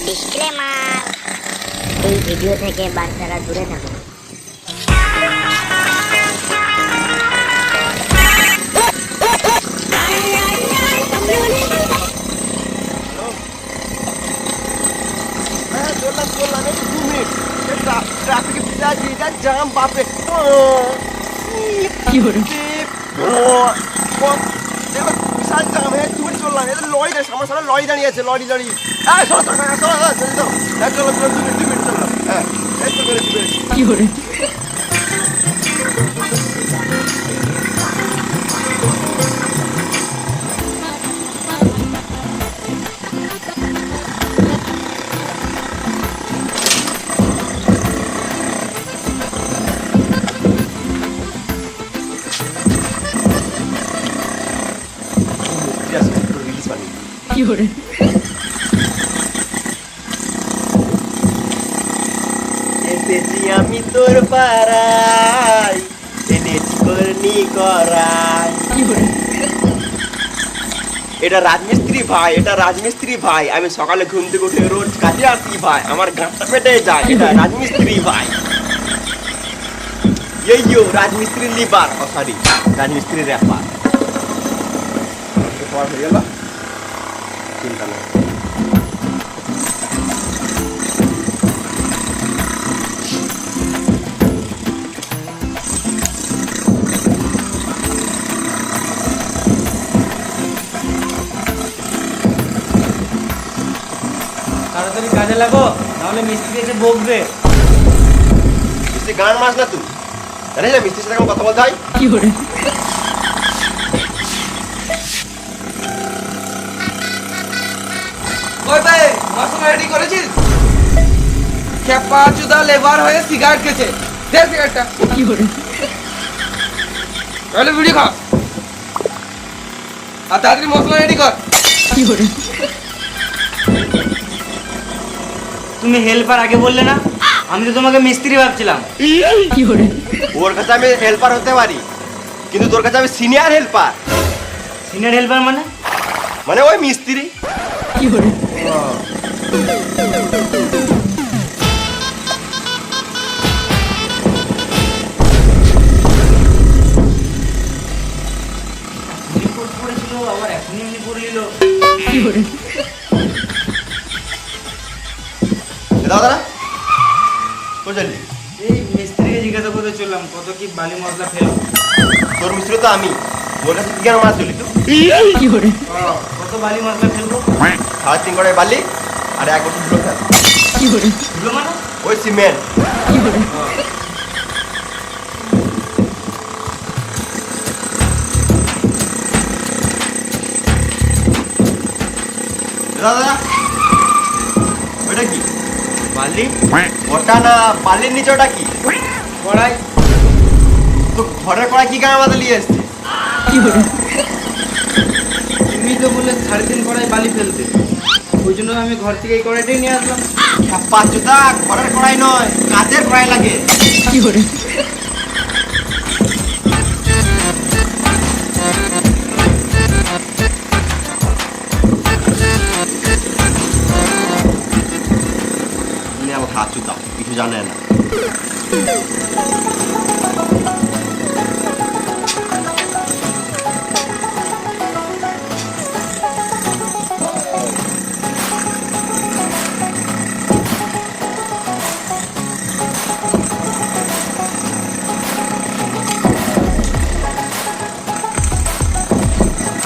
Disclaimer, এই video থেকে বাচ্চারা দূরে থাকুন। জাম বাপরে কি হলো? বিশাল জাম হ্যাঁ তুমি চললাম এটা লরি আমার সামনে লরি দাঁড়িয়ে আছে লরি হ্যাঁ চলো চলো 2 মিনিট চললাম হ্যাঁ এই তো বেড়েছি কি হলো? কি হলো? এসেছি আমি তোর পাড়ায় এনেছি করনি করাই কি হলো? এটা রাজমিস্ত্রি ভাই আমি সকালে ঘুম থেকে উঠে রোজ কাজে আসি ভাই আমার গাঁটটা পেটে যায় এটা রাজমিস্ত্রি ভাই রাজমিস্ত্রি লিবার সরি রাজমিস্ত্রি র্যাপার হয়ে গেল চিন্তা নেই তাড়াতাড়ি কাজে লাগো নাহলে মিস্ত্রি এসে বকবে। মিস্ত্রি গান মাস না তুই জানিস না মিস্ত্রির সাথে কথা বলতে হয় কি হলো? ওই ভাই মশলা রেডি করেছিস? খেপা চুদা লেবার হয়ে সিগারেট খেছে, দে সিগারেটটা। কি হলো? তাহলে ভিডিও খা আর তাড়াতাড়ি মশলা রেডি কর। কি হলো? তুমি হেল্পার আগে বললে না, আমি তো তোমাকে মিস্ত্রি ভাবছিলাম। কি হলো? ওর কাছে আমি হেল্পার হতে পারি কিন্তু তোর কাছে আমি সিনিয়র হেল্পার সিনিয়র হেল্পার মানে ওই মিস্ত্রি কি হলো? রিপোর্ট করেছিল আবার এখনই এমনি করে নিল। কি হলো? দাদা কোথায় এই মিস্ত্রিকে জিজ্ঞাসা করতে চললাম কত কি বালি মশলা ফেলবো। তোর মিস্ত্রি তো আমি ওর কাছে কি কেন মাছ চলি তো কি হলো? কত বালি মশলা ফেলবো? 3.5 কড়াই বালি আর 1 বছর ধুলো ফেল কি হলো? ধুলো মানে? ওই সিমেন্ট কি হলো? দাদা ওটা কি বালি ওটা না বালির নিচে ওটা কি কড়াই। তো ঘরের কড়াই কি গায়ে মাথা নিয়ে এসছিস কি হলো? তুমি তো বললে 3.5 কড়াই বালি ফেলতে, ওই জন্য আমি ঘর থেকে এই কড়াইটাই নিয়ে আসলাম। পাঁচুদা ঘরের কড়াই নয় কাঠের কড়াই লাগে কি হলো? তুমি আমার হাঁচুদা কিছু জানে না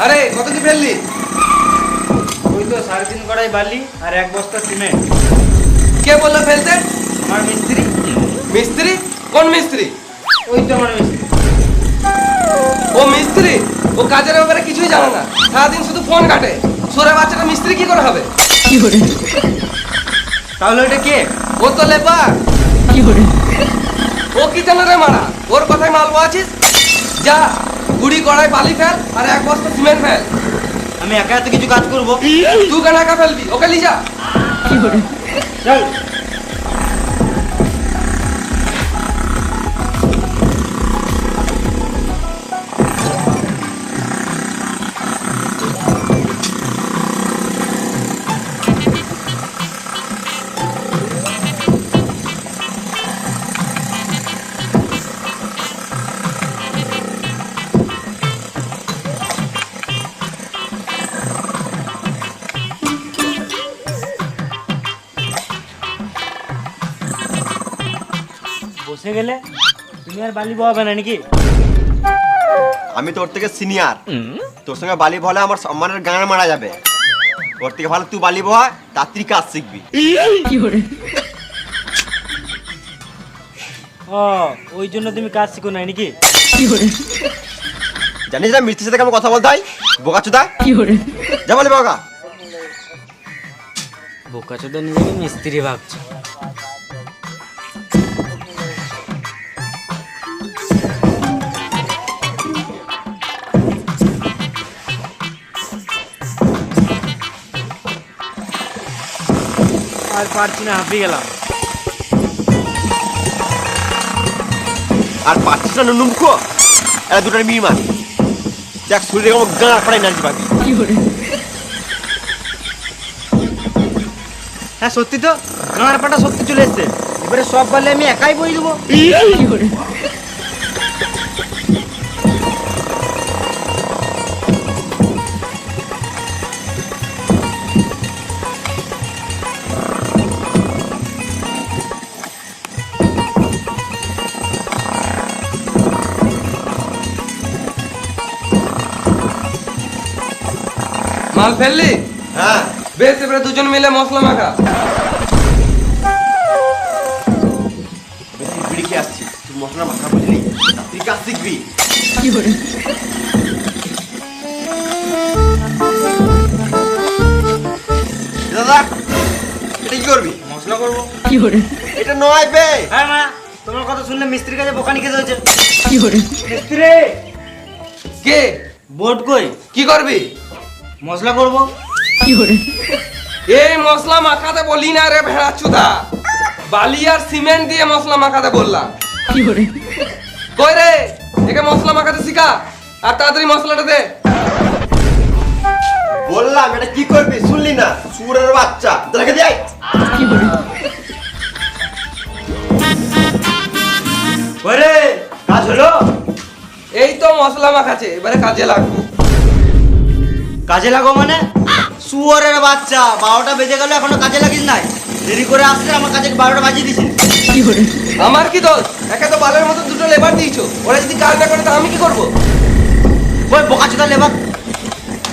আরে কত কি ফেললি? ওই তো 3.5 কড়াই বালি আর 1 বস্তা সিমেন্ট। কে বললো ফেলতে আমার মিস্ত্রি। মিস্ত্রি কোন মিস্ত্রি ওই তো আমার মিস্ত্রি। ও মিস্ত্রি ও কাজের ব্যাপারে কিছুই জানে না সারাদিন শুধু ফোন কাটে সোরে বাচ্চাটা মিস্ত্রি কি করে হবে কি হলো? তাহলে ওইটা কে? ও তো লেবার কি হলো? ও কি জানে রে মারা ওর কথায় মালবো আছিস যা গুড়ি কড়াই বালি ফেল আর 1 বস্তা সিমেন্ট ফেল আমি একা এত কিছু কাজ করবো? তুই কেন একা ফেলবি ওকে লি যা কি হলো? চল। বসে গেলে তুমি আর বালি বহাবে না নাকি? আমি তোর থেকে সিনিয়র, তোর সঙ্গে বালি বলে আমার সম্মানের গান মারা যাবে। ওর থেকে ভালো তুই বালি বহা, তাড়াতাড়ি কাজ শিখবি। কি hore ও ওই জন্য তুমি কাজ শিখো নাই নাকি? কি hore জানিস না মিস্ত্রির সাথে কেমন কথা বলতে হয়? বোকাচোদা, কি hore যা বলি বাবা। বোকা চোদা নিজেকে মিস্ত্রি ভাবছে। আর পারছি না, হাঁপিয়ে গেলাম। আর পাচ্ছিস না নুনমুখ, এরা দুটার মিনিমান। দেখ শরীরে কেমন গাঁ পড়াই নাচি পাবি। কি hore হ্যাঁ সত্যি তো, গাঁর পাটা সত্যি চলে এসছে। এবারে সব বালি আমি একাই বই দেবো। কি hore মাল ফেললি? হ্যাঁ বেশ, এবারে দুজন মিলে মশলা মাখা। বিড়ি খেয়ে আসছি, তুই মশলা মাথা বুঝলি, তুই কাজ শিখবি। কি hore দাদা এটা কি করবি? মশলা করবো। কি hore এটা নয় বে। হ্যাঁ মা, তোমার কথা শুনলে মিস্ত্রির কাছে বোকানি খেতে হচ্ছে। কি hore মিস্ত্রি কে? বোর্ড কই? কি করবি? মশলা করবো। কি hore এই মশলা মাখাতে বলি না রে ভেড়া চুদা, বালি আর সিমেন্ট দিয়ে মশলা মাখাতে বললাম। কি hore কই রে, একে মশলা মাখাতে শিখা, আর তাড়াতাড়ি মশলাটা দে। বললাম এটা কি করবি, শুনলি না? সুরের বাচ্চা, দেখে যাই। কি hore ওরে কাজ হলো? এই তো মশলা মাখাছে, এবারে কাজে লাগবো। কাজে লাগো মানে? শুয়োরের বাচ্চা, 12টা বেজে গেল এখনো কাজে লাগিস নাই? দেরি করে আসছে, আমার কাজে 12টা বাজিয়ে দিছিস। কি hore আমার কি দোষ? একে তো বালের মতো দুটো লেবার দিয়েছো, ওরা যদি কাজ না করে তো আমি কি করবো? ওই বোকাচোদা লেবার,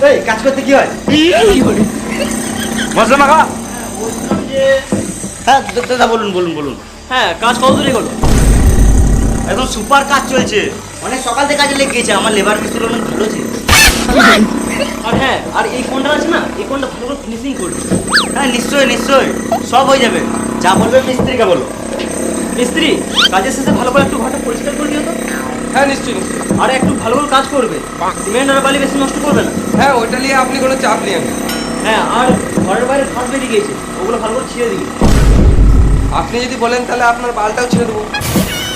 এই কাজ করতে কি হয়? কি hore মশলা মাখা। হ্যাঁ দাদা বলুন বলুন বলুন। হ্যাঁ কাজ কত দূরে গেলো? একদম সুপার কাজ চলছে, অনেক সকাল থেকে কাজে লেগে গেছে। আমার লেবার মিস্ত্রি অনেক ভালো ছিল। আর হ্যাঁ, আর এই কোনটা আছে না, এই কোনটা ভালো করে ফিনিশিং করবে। হ্যাঁ নিশ্চয়ই নিশ্চয়ই, সব হয়ে যাবে। যা বলবে মিস্ত্রিকে বলো। মিস্ত্রি কাজের শেষে ভালো করে একটু ঘরটা পরিষ্কার করে দিও তো। হ্যাঁ নিশ্চয়ই নিশ্চয়ই। আর একটু ভালো করে কাজ করবে, সিমেন্ট আর বালি বেশি নষ্ট করবে না। হ্যাঁ ওইটা নিয়ে আপনি কোনো চাপ নেই। হ্যাঁ আর ঘরের বাইরে ঘাস বেরিয়ে গিয়েছে, ওগুলো ভালো করে ছিঁড়ে দিবে। আপনি যদি বলেন তাহলে আপনার বালটাও ছেড়ে দেবো।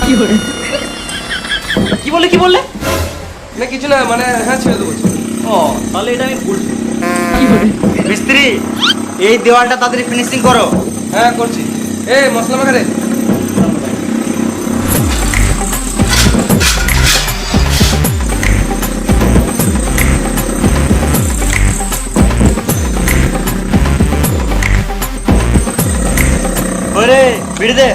কি hore কি বললে কি বললে? না কিছু না, মানে হ্যাঁ ছেড়ে দেবো। ও তাহলে এটা আমি বলছি। কি hore মিস্ত্রি এই দেওয়ালটা তাড়াতাড়ি ফিনিশিং করো। হ্যাঁ করছি। এ মশলা মাখা রে। ওরে বিড়ি দে।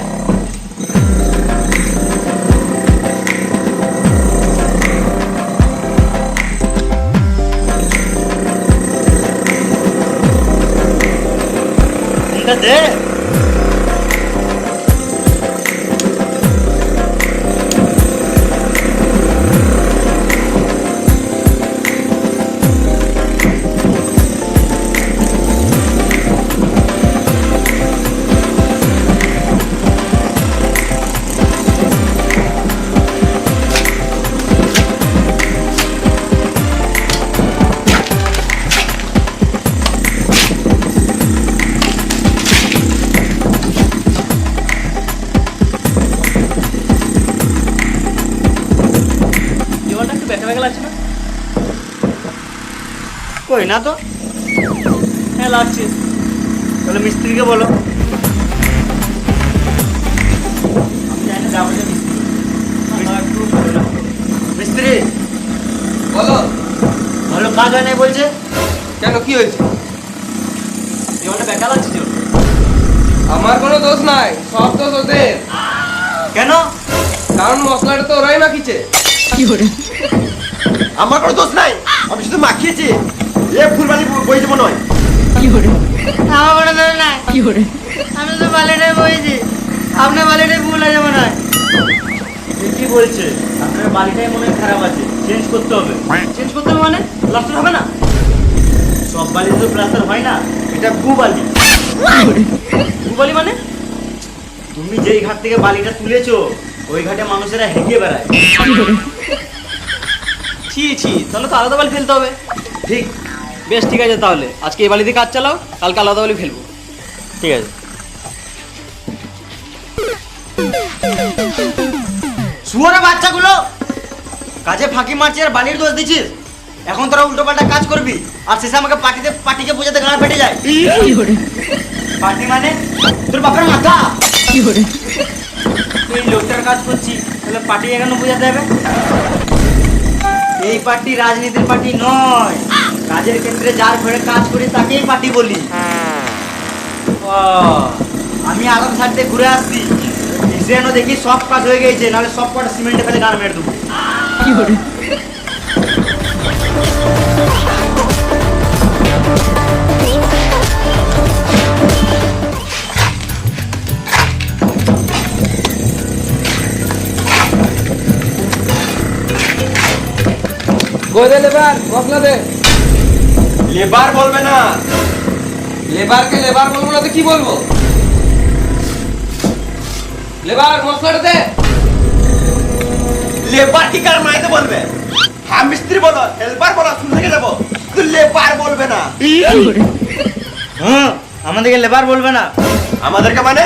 এটা দে। কই না তো। হ্যাঁ লাগছে, তাহলে মিস্ত্রিকে বলো। মিস্ত্রি বলো। ভালো কাজ হয় নাই বলছে। কেন কি হয়েছে? জীবনটা বেকার লাগছে। আমার কোনো দোষ নাই, সব দোষ ওদের। কেন? কারণ মশলাটা তো ওরাই মাখিছে। কি hore আমার কোনো দোষ নাই, আমি শুধু মাখিয়েছি। এ ফুলবালি বইছে মনে হয়। কি hore আমার কোনো দোষ নাই, কি hore আমি তো বালিটাই বইছি, আপনার বালিটাই ভুল আছে মনে হয়। কি বলছে? আপনার বালিটাই মনে হয় খারাপ আছে, চেঞ্জ করতে হবে। চেঞ্জ করতে হবে মানে প্লাস্টার হবে না? সব বালি তো প্লাস্টার হয় না, এটা বালি। বালি মানে তুমি যেই ঘাট থেকে বালিটা তুলেছো ওই ঘাটে মানুষেরা হেঁটে বেড়ায়। কি hore ছি ছি, তাহলে তো আলাদা বালি ফেলতে হবে। ঠিক, বেশ ঠিক আছে, তাহলে আজকে এই বালি দিয়ে কাজ চালাও, কালকে আলাদা বালি ফেলবো। ঠিক আছে। শুয়োরের বাচ্চাগুলো কাজে ফাঁকি মারছিস আর বালির দোষ দিচ্ছিস। এখন তোরা উল্টোপাল্টা কাজ করবি আর শেষে আমাকে পাটিকে বোঝাতে গাড়া ফেটে যায়। কি hore পাটি মানে তোর বাপের মাথা। কি hore এই লোকটার কাজ করছি, তাহলে পার্টি এখানে বোঝাতে হবে। এই পার্টি রাজনীতির পার্টি নয়, কাজের ক্ষেত্রে যার ঘরে কাজ করি তাকেই পার্টি বলি। ও, আমি আগাম সাইডে ঘুরে আসছি, যেন দেখি সব কাজ হয়ে গেছে, নাহলে সব কটা সিমেন্টে ফেলে গান মেরে দেবো। কি hore কই দে লেবার, মশলা দে। লেবার বলবে না। লেবারকে লেবার বলবো না তো কি বলবো? লেবার মশলাটা দে। লেবার কি কার মাইতে বলবে? হ্যাঁ মিস্ত্রি বলো, হেল্পার বলো, শুনে থেকে যাবো, তুই লেবার বলবে না। কি hore হ্যাঁ, আমাদেরকে লেবার বলবে না। আমাদেরকে মানে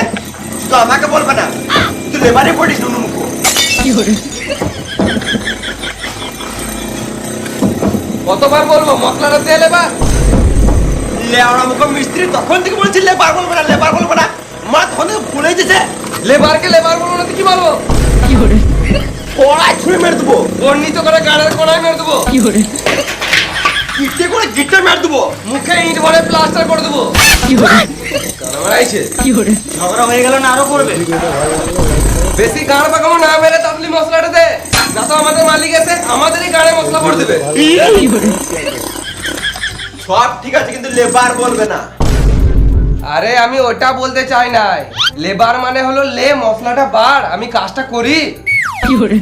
শুধু আমাকে বলবে না, তুই লেবারই পড়িস নুনুমুখ। কি hore কতবার বলবো মশলাটা দে লেবার? লেওড়া মুখ মিস্ত্রি তখন থেকে বলছি লেবার বলবে না, লেবার বলবে না। মা তখন থেকে ভুলে যেছে। লেবারকে লেবার বলবো না তো কি বলবো? কি hore কড়াই ছুঁড়ে মেরে দেবো, বর্ণিত করে গাড়ির কোনায় মেরে দেবো, কি hore ইটে করে গিটে মেরে দেবো। মুখে ইট ভরে প্লাস্টার করে দেবো। কি hore কারণ আইছে কি hore ঝগড়া হয়ে গেল না, আরো করবে। বেশি গাড় পাকামো না মেরে তাড়াতাড়ি মশলাটা দে, না তো আমাদের মালিক এসে আমাদেরই গাড়ে মশলা করে দেবে। কি hore সব ঠিক আছে, কিন্তু লেবার বলবে না। আরে আমি ওটা বলতে চাই নাই, লেবার মানে হলো লে মশলাটা বাড়, আমি কাজটা করি। কি hore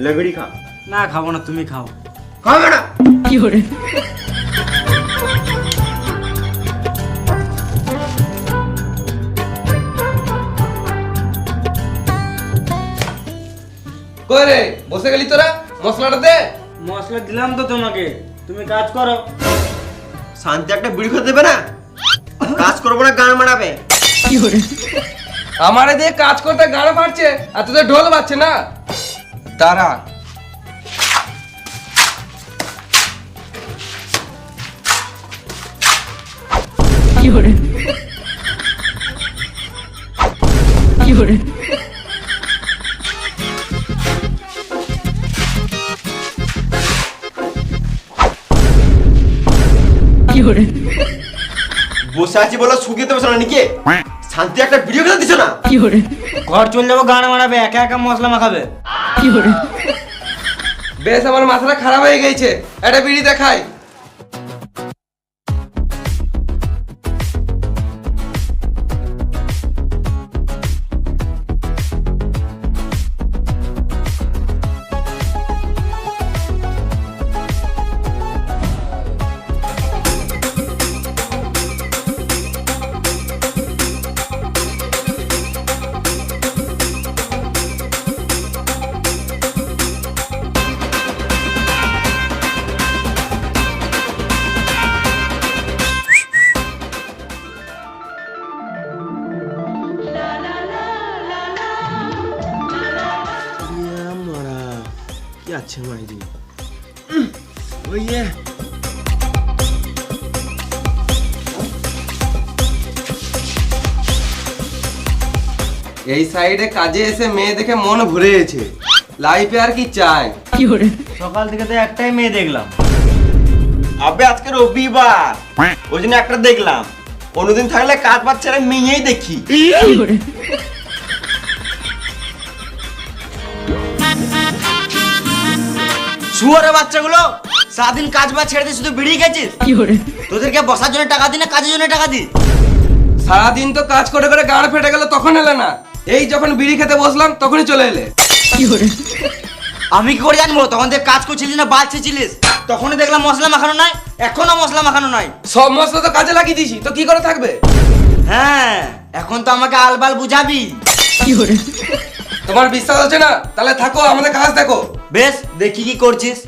লেগড়ি খা। না খাবো না, তুমি খাও। খাবে না। কি hore কই রে বসে গেলি তোরা? মশলাটা দে। মশলা দিলাম তো তোমাকে, তুমি কাজ করো। শান্তি একটা বিড়ি খেতে দেবে না? কাজ করবো না, গান মারাবে। কি hore আমারে দিয়ে কাজ করতে গাড়া ফাটছে আর তোদের ঢোল বাজছে না। দাঁড়া, কি hore কি hore কি hore বসে আছি বলো শুকিয়ে দেবে না নাকি? শান্তি একটা ভিডিও খেতে দিছো না? কি hore ঘর চলে যাবো, গান মারাবে, একা একা মশলা মাখাবে। কি hore বেশ আমার মাথাটা খারাপ হয়ে গেছে, একটা বিড়ি দেখাই। যাচ্ছে মাইরি ওই যে এই সাইডে কাজে এসে মেয়ে দেখে মন ভরে গেছে, লাইফে আর কি চাই। কি hore সকাল থেকে তো একটাই মেয়ে দেখলাম। আবে আজকে রবিবার ওই জন্য একটা দেখলাম, অন্যদিন থাকলে কাজ বাজ ছেড়ে মেয়েই দেখি। কি hore শুয়োরের বাচ্চাগুলো সারাদিন কাজ বাজ ছেড়ে দিয়ে শুধু বেরিয়ে গেছিস। কি hore তোদেরকে বসার জন্য টাকা দিই না কাজের জন্য টাকা দিই? সারাদিন তো কাজ করে করে গাঁড় ফেটে গেল, তখন এলে না। এই যখন বিড়ি খেতে বসলাম তখনই চলে এলে। কি hore আমি কি করে জানবো তখন থেকে কাজ করছিলিস না বাল ছেছিলিস? তখনই দেখলাম মশলা মাখানো নাই, এখনো মশলা মাখানো নাই। সব মশলা তো কাজে লাগিয়ে দিয়েছি, তো কি করে থাকবে? হ্যাঁ, এখন তো আমাকে আলবাল বুঝাবি। কি hore তোমার বিশ্বাস হচ্ছে না? তাহলে থাকো, আমাদের কাজ দেখো। বেশ, দেখি কি করছিস।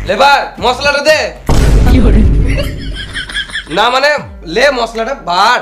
লেবার মশলাটা দে। কি hore না মানে লে মশলাটা বার।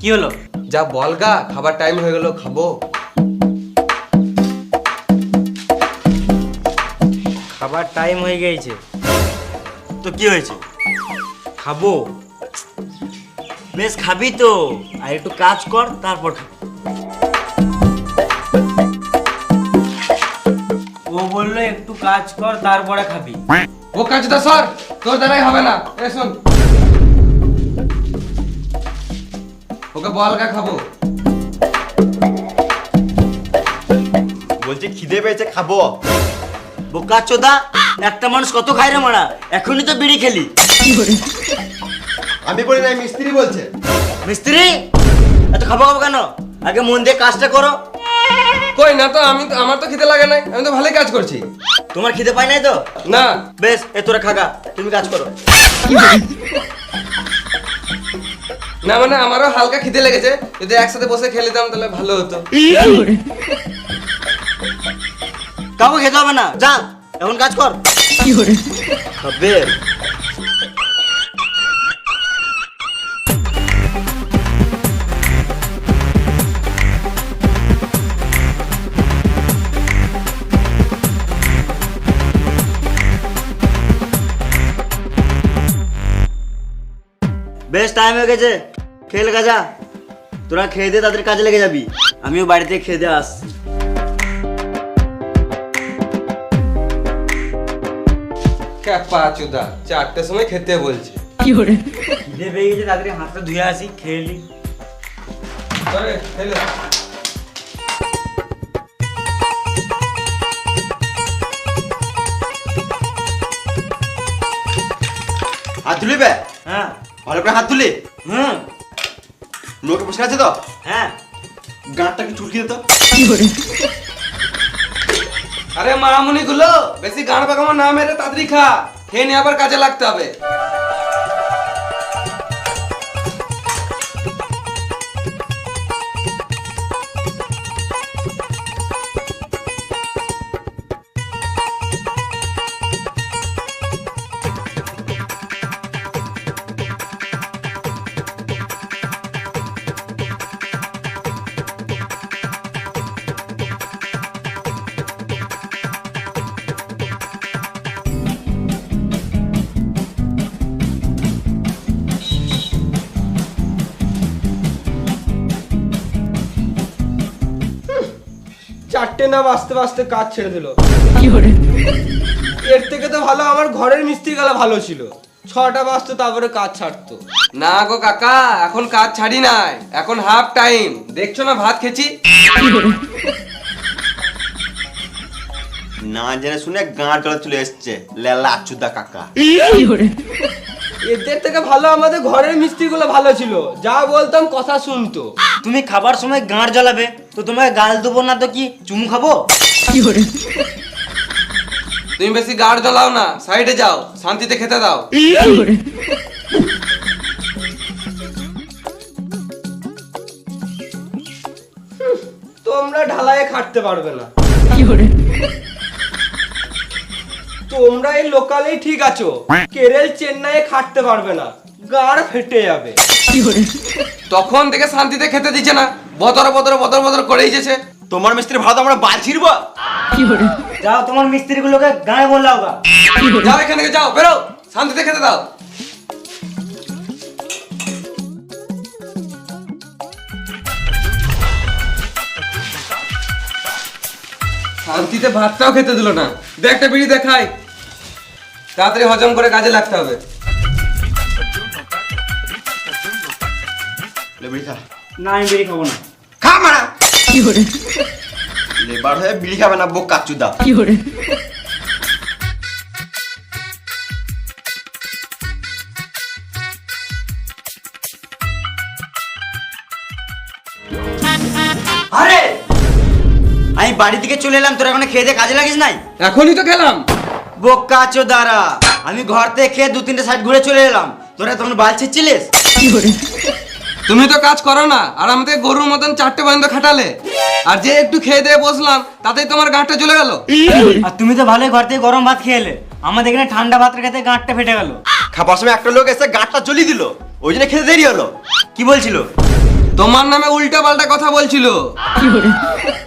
কি হলো? যা বলগা, খাবার টাইম হয়ে গেল, খাবো। খাবার টাইম হয়ে গেছে তো কি হয়েছে? খাবো। বেশ খাবি তো, আর একটু কাজ কর তারপর খাবি। ও বললো একটু কাজ কর তারপরে খাবি। ও কাজটা সর, তোর দ্বারাই হবে না। এ শোন, ওকে বলগা খাবো। বলছি খিদে পেয়েছে খাবো। বোকা চোদা, একটা মানুষ কত খায় রে মারা? এখনই তো বিড়ি খেলি। কি hore আমি বলি না, মিস্ত্রি বলছে। মিস্ত্রি এত খাবো খাবো কেন? আগে মন দিয়ে কাজটা করো। কই না তো, আমার তো খিদে লাগে নাই, আমি তো ভালোই কাজ করছি। তোমার খিদে পাই নাই তো? না বেশ, এ তোরা খাগা, তুমি কাজ করো। কি hore না মানে আমারও হালকা খিদে লেগেছে, যদি একসাথে বসে খেয়ে নিতাম তাহলে ভালো হতো। কি hore কাউকে খেতে হবে না, যা এখন কাজ কর। কি hore খাবে বেশ, টাইম হয়ে গেছে, খেয়ে লেগে যা। তোরা খেয়ে দিয়ে তাদের কাজে লেগে যাবি, আমিও বাড়িতে খেয়ে দিয়ে আসছি। ক্যাপা চুদা, 4টের সময় খেতে বলছে। কি hore খিদে পেয়ে গেছে, তাড়াতাড়ি হাতটা ধুয়ে আসি, খেয়ে নি। চলে, খেলে। হাত তুলি বে, হ্যাঁ ভালো করে হাত তুলি। হুম লোকে বসে আছে তো, হ্যাঁ গাঁটটাকে চুলকি দিত। কি hore আরে মামুনি গুলো, বেশি গান পাকামো না মেরে তাড়াতাড়ি খা, খেয়ে নিয়ে আবার কাজে লাগতে হবে। চারটে না বাঁচতে বাঁচতে কাজ ছেড়ে দিল। কি hore এর থেকে তো ভালো আমার ঘরের মিস্ত্রি গেলা ভালো ছিল। 6টা বাজতো তারপরে কাজ ছাড়তো। না গো কাকা, এখন কাজ ছাড়ি নাই, এখন হাফ টাইম। দেখছো না ভাত খেছি। না জেনে শুনে গাঁড় চলে চলে এসছে লেলা আচুদা কাকা। এদের থেকে ভালো আমাদের ঘরের মিস্ত্রিগুলো ভালো ছিল, যা বলতাম কথা শুনতো। তুমি খাবার সময় গাঁড় জ্বালাবে তো তোমাকে গাল দেবো না তো কি চুমু খাবো? তুমি বেশি গাড় জ্বালাও না, সাইডে যাও, শান্তিতে খেতে দাও। তোমরা ঢালাইয়ে খাটতে পারবে না, তোমরা এই লোকালেই ঠিক আছো, কেরল চেন্নাইয়ে খাটতে পারবে না, গাড় ফেটে যাবে। তখন থেকে শান্তিতে খেতে দিচ্ছে না, বদর বদর বদর বদর করেই যেছে। তোমার মিস্ত্রি ভালো তো আমরা বাল ছিড়ব। যাও তোমার মিস্ত্রিগুলোকে গায়ে বললাও গা। যাও এখান থেকে, যাও, বেরো, শান্তিতে খেতে দাও। শান্তিতে ভাতটাও খেতে দিল না। দেখ একটা বিড়ি দেখাই, তাড়াতাড়ি হজম করে কাজে লাগতে হবে। না আমি বেরিয়ে খাবো না। খা মারা লেবার হয়ে বিড়ি খাবে না বোকা চুদা। আরে আমি বাড়ি থেকে চলে এলাম, তোরা এখন খেয়ে দিয়ে কাজে লাগিস নাই? এখনই তো খেলাম। বোকা চোদারা, আমি ঘর থেকে খেয়ে 2-3টে সাইড ঘুরে চলে এলাম, তোরা তখন বাল ছিচ্ছিলিস। তুমি তো কাজ করো না, আর আমাদের গরুর মতন 4টে পর্যন্ত খাটালে, আর যে একটু খেয়ে দিয়ে বসলাম তাতেই তোমার গাঁটটা চলে গেল। আর তুমি তো ভালোই ঘর থেকে গরম ভাত খেয়ে এলে, আমাদের এখানে ঠান্ডা ভাত খেতে গাঁটটা ফেটে গেল। খাবার সময় একটা লোক এসে গাঁটটা জ্বলিয়ে দিল, ওই জন্য খেতে দেরি হলো। কি বলছিল? তোমার নামে উল্টা পাল্টা কথা বলছিল।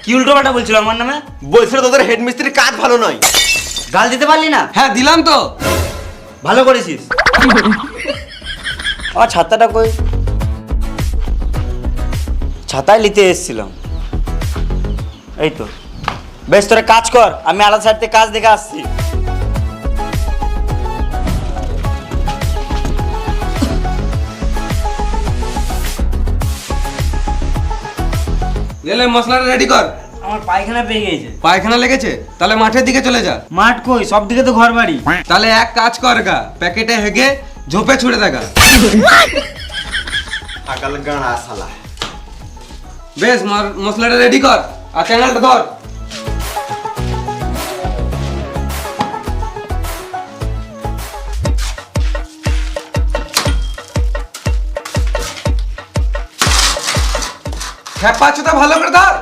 কি উল্টো পাল্টা বলছিল আমার নামে? বলছিল তোদের হেড মিস্ত্রির কাজ ভালো নয়। গাল দিতে পারলি না? হ্যাঁ দিলাম তো। ভালো করেছিস। আর ছাতাটা কই? ছাতায় নিতে এসেছিলাম। এই তো, বেশ তোরা কাজ কর, আমি আলাদা সাইড থেকে কাজ দেখে আসছি। গেলে মশলাটা রেডি কর। আমার পায়খানা পেয়ে গেছে। পায়খানা লেগেছে? তাহলে মাঠের দিকে চলে যা। মাঠ কই? সব দিকে তো ঘর বাড়ি। তাহলে এক কাজ কর গা, প্যাকেটে হেগে ঝোপে ছুড়ে দেখা। আকাল গাঁড়া শালা। বেশ মশলাটা রেডি কর, আর চ্যানেলটা ধর। খেপা চুদা ভালো করে ধর।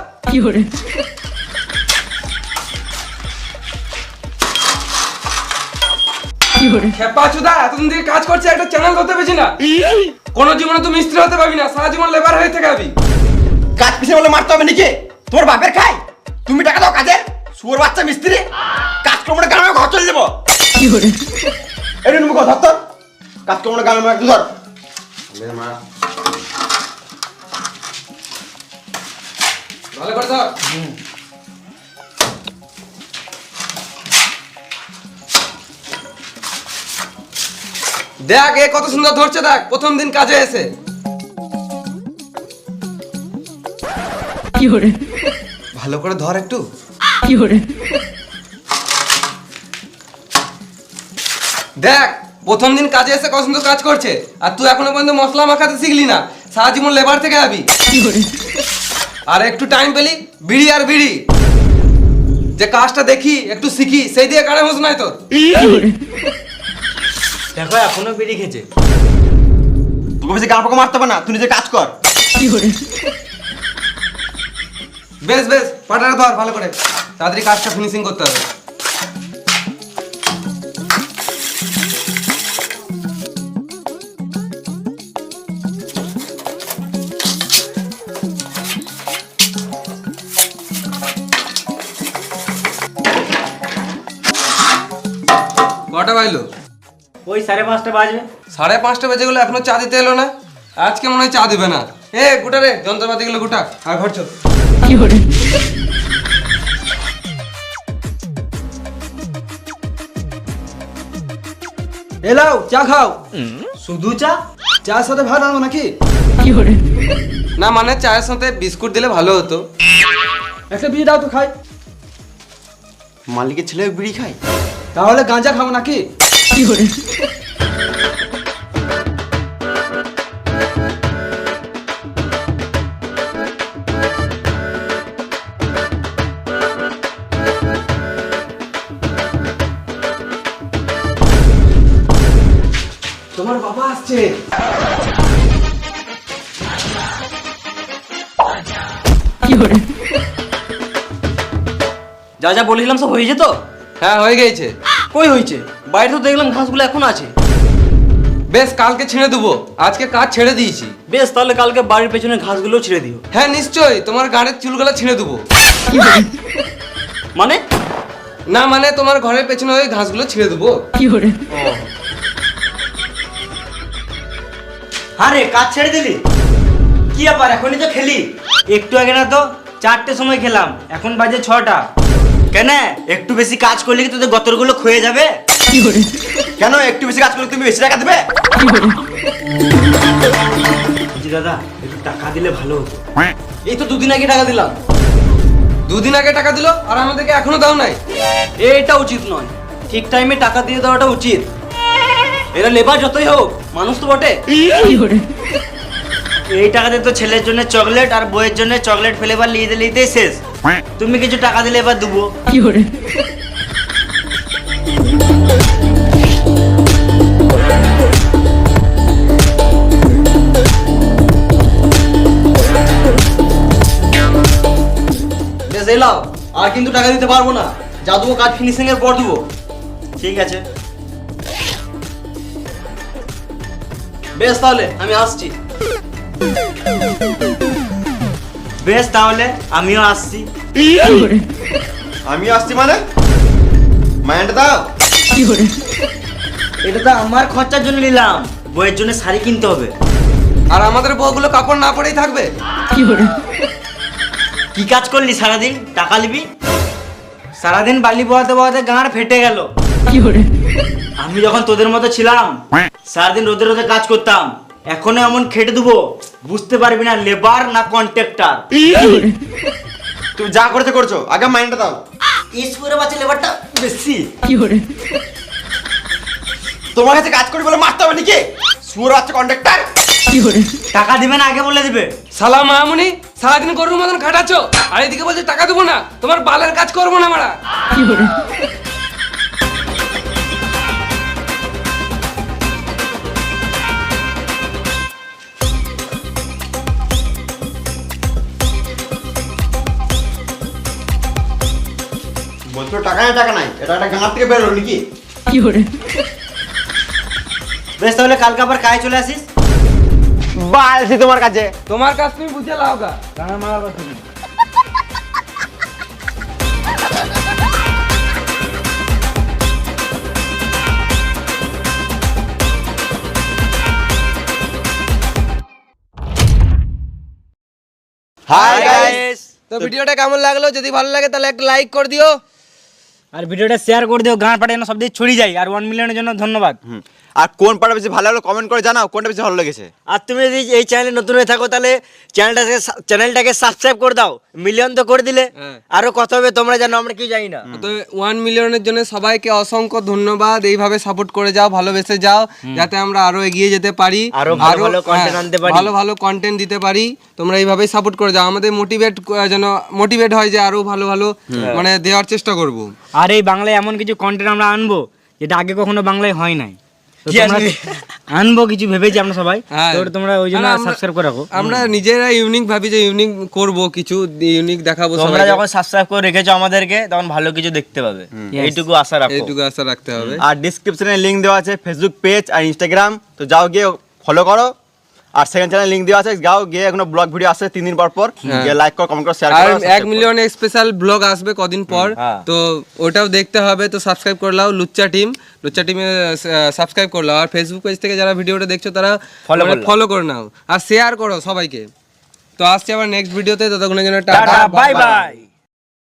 খেপা চুদা এতদিন থেকে কাজ করছে, একটা চ্যানেল ধরতে পেরেছি না। কোনো জীবনে তুমি মিস্ত্রি হতে পারবি না, সারা জীবন লেবার হয়ে থেকে যাবি। কাজ পিছনে বলে মারতে হবে নাকি? তোমার বাপের খাই, তুমি টাকা দাও কাজের। শুয়োর বাচ্চা মিস্ত্রি কাজ করবো না, গ্রামে ঘর চলে যাবো। এই তুমি ধর তোর কাজ করবো না, গ্রামে একটু ধর। ভালো করে ধর। দেখ এ কত সুন্দর ধরছে, দেখ প্রথম দিন কাজে এসে। ভালো করে ধর একটু। দেখ প্রথম দিন কাজে এসে কত সুন্দর কাজ করছে, আর তুই এখনো পর্যন্ত মশলা মাখাতে শিখলি না, সারা জীবন লেবার থেকে যাবি। আর একটু টাইম পেলি বিড়ি আর বিড়ি, যে কাজটা দেখি একটু শিখি, সেই দিয়ে কানে হোস নাই তোর। দেখো এখনো বিড়ি খেছে। তোকে বেশি গাঁ পাকা মারতে হবে না, তুই নিজে কাজ কর। বেশ বেশ পাটাটা ধর ভালো করে, তাড়াতাড়ি কাজটা ফিনিশিং করতে হবে। কটা বাজলো? ওই 5:30 বাজবে। 5:30 বেজে গেলো, এখনো চা দিতে এলো না। আজকে মনে হয় চা দিবে না। এ গোটা রে, যন্ত্রপাতি গুলো গোটা, আর ঘর চল। এলাও চা খাও। শুধু চা? চার সাথে ভাত আনবো নাকি? না মানে চায়ের সাথে বিস্কুট দিলে ভালো হতো। একটা বিড়ি দাও তো খাই। মালিকের ছেলে বিড়ি খায়? তাহলে গাঁজা খাবো নাকি? তোমার বাবা আসছে। যা যা বলেছিলাম সব হয়েছে তো? হ্যাঁ হয়ে গেছে। কই হয়েছে? বাইরে তো দেখলাম ঘাসগুলো এখন আছে। বেশ কালকে ছেড়ে দেবো, আজকে কাজ ছেড়ে দিয়েছি। বেশ তাহলে কালকে বাড়ির পেছনে ঘাসগুলো ছেড়ে দিও। হ্যাঁ নিশ্চয়ই, তোমার গাড়ির চুলগুলো ছিঁড়ে দেবো। মানে? না মানে তোমার ঘরের পেছনে ওই ঘাসগুলো ছিঁড়ে দেবো। আরে কাজ ছেড়ে দিলি? কি ব্যাপার, এখনই তো খেলি? একটু আগে না তো 4টের সময় খেলাম, এখন বাজে 6টা। কেন একটু বেশি কাজ করলে কি তোদের গতরগুলো ক্ষয়ে যাবে? কেন একটু বেশি কাজ করলে তুমি বেশি টাকা দেবে? জি দাদা, একটু টাকা দিলে ভালো হতো। এই তো 2 দিন আগে টাকা দিলাম। 2 দিন আগে টাকা দিলো আর আমাদেরকে এখনো দাও নাই। এটা উচিত নয়, ঠিক টাইমে টাকা দিয়ে দেওয়াটা উচিত। এরা লেবার যতই হোক মানুষ তো বটে। এই টাকা দিয়ে তো ছেলের জন্য চকলেট আর বইয়ের জন্য চকলেট ফ্লেভার নিতে নিতেই শেষ। তুমি কিছু টাকা দিলে এবার দেবো। বেশ এলাও, আর কিন্তু টাকা দিতে পারবো না। যা দেবো কাজ ফিনিশিং এর পর দেবো। ঠিক আছে বেশ, তাহলে আমি আসছি। বেশ তাহলে আমিও আসছি। আমি আসছি মানে? মাইন্ড দাও। এটা তো আমার খরচার জন্য নিলাম, বইয়ের জন্য শাড়ি কিনতে হবে। আর আমাদের বউগুলো কাপড় না পরেই থাকবে। কি কাজ করলি সারাদিন? টাকা নিবি? সারাদিন বালি বয়াতে বয়াতে গাঁড় ফেটে গেল। আমি যখন তোদের মতো ছিলাম সারাদিন রোদে রোদে কাজ করতাম, এখনো এমন খেটে দেবো বুঝতে পারবি না লেবার না কন্ট্রাক্টর। তুমি যা করতে করছো, আগে মাইন্ডটা দাও। ইসপুরে বাচ্চা লেবারটা বেশি। তোমার কাছে কাজ করি বলে মারতে হবে নাকি? সুর বাচ্চা কন্ট্রাক্টর। টাকা দিবে না আগে বলে দিবে? সালা মামুনি, সারাদিন গরুর মতন খাটাচ্ছ আর এদিকে বলছে টাকা দেবো না। তোমার বালের কাজ করবো না মারা। বলছো টাকা নাই টাকা নাই, এটা একটা গাঁ থেকে বেরোলো নাকি? বেশ তাহলে কালকে আবার কাজে চলে আসিস। বালছি তোমার কাছে। তোমার কাজ তুমি বুঝে লাও গা, টাকা মারার কথা নেই। Hi guys. তো ভিডিওটা কেমন লাগলো? যদি ভালো লাগে তাহলে একটা লাইক করে দিও আর ভিডিওটা শেয়ার করে দিও, গান পাঠানো সব দিকে ছড়িয়ে যায়। আর 1 মিলিয়নের জন্য ধন্যবাদ। আর কোন পার্টটা বেশি ভালো লাগলো কমেন্ট করে জানাও, কোনটা বেশি ভালো লেগেছে। আর তুমি যদি এই চ্যানেলে নতুন হয়ে থাকো তাহলে চ্যানেলটাকে সাবস্ক্রাইব করে দাও। মিলিয়ন তো করে দিলে, আরো কত হবে তোমরা জানো, আমরা কি জানি না। তো 1 মিলিয়নের জন্য সবাইকে অসংখ্য ধন্যবাদ। এইভাবে সাপোর্ট করে যাও, ভালোবেসে যাও, যাতে আমরা আরো এগিয়ে যেতে পারি, আরো ভালো ভালো content আনতে পারি। ভালো ভালো কন্টেন্ট দিতে পারি। তোমরা এইভাবেই সাপোর্ট করে যাও, আমাদের যেন মোটিভেট হয় যে আরো ভালো ভালো মানে দেওয়ার চেষ্টা করব। আর এই বাংলায় এমন কিছু কন্টেন্ট আমরা আনবো যেটা আগে কখনো বাংলায় হয় নাই। তো তোমরা আনবো কিছু ভেবেছি আমরা সবাই, তো তোমরা ওই জন্য সাবস্ক্রাইব করে রাখো। আমরা নিজেরা ইউনিক ভাবি যে ইউনিক করব, কিছু ইউনিক দেখাবো। তোমরা যখন সাবস্ক্রাইব করে রেখেছো আমাদেরকে তখন ভালো কিছু দেখতে পাবে, এইটুকু আশা রাখো। এইটুকু আশা রাখতে হবে। আর ডেসক্রিপশনে লিংক দেওয়া আছে ফেসবুক পেজ আর ইনস্টাগ্রাম, তো যাও গিয়ে ফলো করো। আর সেকেন্ড চ্যানেল লিংক দেওয়া আছে, যাও গিয়ে এখনো ব্লগ ভিডিও আসছে 3 দিন পর গিয়ে লাইক করো, কমেন্ট করো, শেয়ার আর করো। 1 মিলিয়ন স্পেশাল ব্লগ আসবে কদিন পর, তো ওটাও দেখতে হবে। তো সাবস্ক্রাইব করে নাও লুচ্চা টিমে সাবস্ক্রাইব করে নাও। আর ফেসবুক পেজ থেকে যারা ভিডিওটা দেখছো তারা ফলো করে নাও আর শেয়ার করো সবাইকে। তো আসছি আবার নেক্সট ভিডিওতে, ততক্ষণের জন্য টাটা, বাই বাই।